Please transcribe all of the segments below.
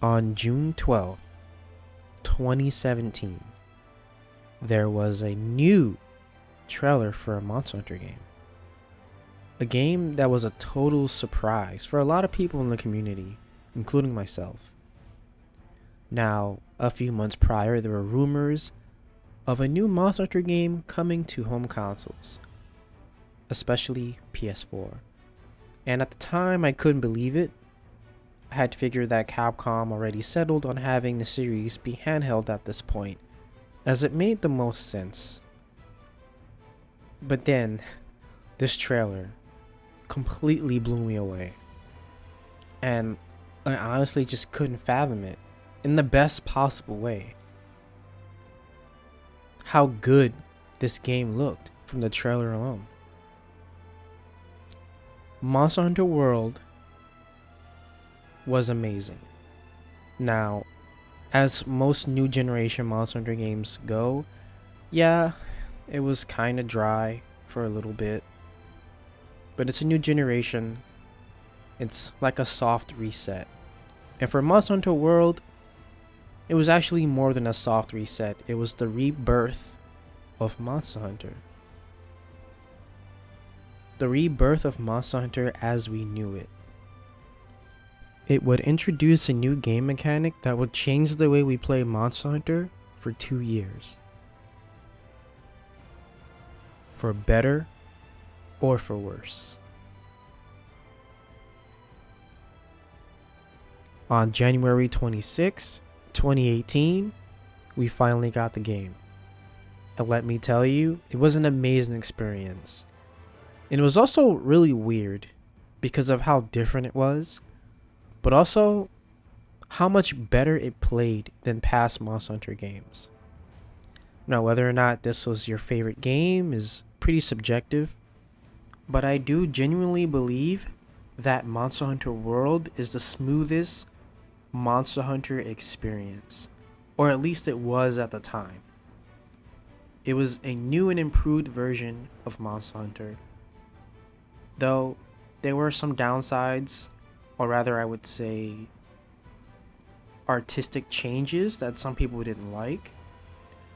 On June 12th, 2017, there was a new trailer for a Monster Hunter game. A game that was a total surprise for a lot of people in the community, including myself. Now, a few months prior, there were rumors of a new Monster Hunter game coming to home consoles, especially PS4. And at the time, I couldn't believe it. I had figured that Capcom already settled on having the series be handheld at this point, as it made the most sense. But then, this trailer completely blew me away. And I honestly just couldn't fathom it in the best possible way. How good this game looked from the trailer alone. Monster Hunter World was amazing. Now, as most new generation Monster Hunter games go, yeah, it was kind of dry for a little bit. But it's a new generation. It's like a soft reset. And for Monster Hunter World, it was actually more than a soft reset. It was the rebirth of Monster Hunter. The rebirth of Monster Hunter as we knew it. It would introduce a new game mechanic that would change the way we play Monster Hunter for 2 years. For better or for worse. On January 26, 2018, we finally got the game. And let me tell you, it was an amazing experience. And it was also really weird because of how different it was, but also how much better it played than past Monster Hunter games. Now, whether or not this was your favorite game is pretty subjective, but I do genuinely believe that Monster Hunter World is the smoothest Monster Hunter experience, or at least it was at the time. It was a new and improved version of Monster Hunter, though there were some downsides, or rather I would say artistic changes that some people didn't like.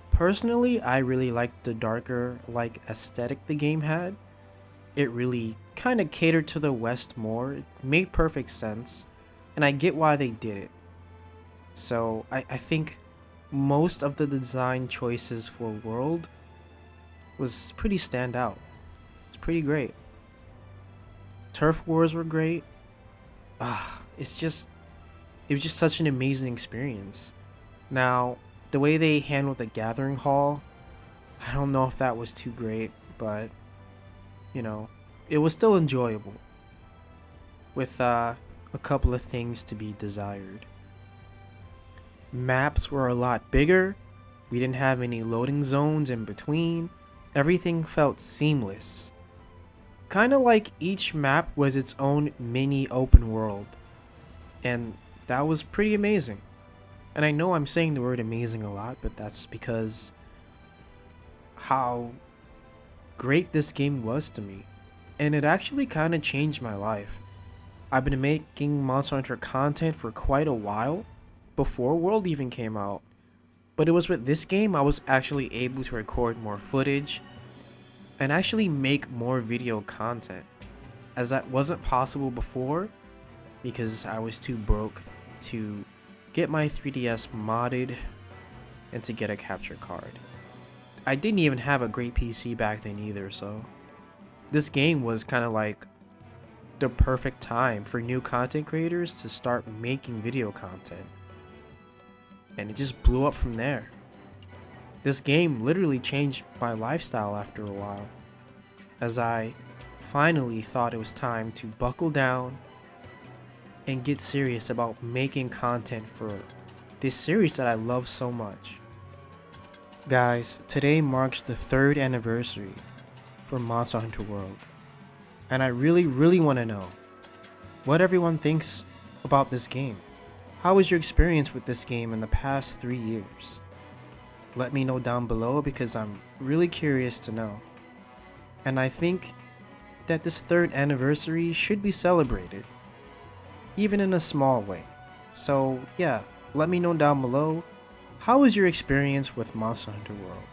Personally, I really liked the darker aesthetic the game had. It really kind of catered to the West more. It made perfect sense, and I get why they did it. So I think most of the design choices for World was pretty standout. It's pretty great. Turf Wars were great. It was just such an amazing experience. Now, the way they handled the Gathering Hall, I don't know if that was too great, but it was still enjoyable, with a couple of things to be desired. Maps were a lot bigger. We didn't have any loading zones in between. Everything felt seamless. Kind of like each map was its own mini open world. And that was pretty amazing. And I know I'm saying the word amazing a lot, but that's because how great this game was to me. And it actually kind of changed my life. I've been making Monster Hunter content for quite a while, before World even came out. But it was with this game I was actually able to record more footage and actually make more video content, as that wasn't possible before because I was too broke to get my 3DS modded and to get a capture card. I didn't even have a great PC back then either, so this game was kind of like the perfect time for new content creators to start making video content. And it just blew up from there. This game literally changed my lifestyle after a while, as I finally thought it was time to buckle down and get serious about making content for this series that I love so much. Guys, today marks the 3rd anniversary for Monster Hunter World, and I really want to know what everyone thinks about this game. How was your experience with this game in the past 3 years? Let me know down below because I'm really curious to know. And I think that this 3rd anniversary should be celebrated, even in a small way. So, yeah, let me know down below, how was your experience with Monster Hunter World?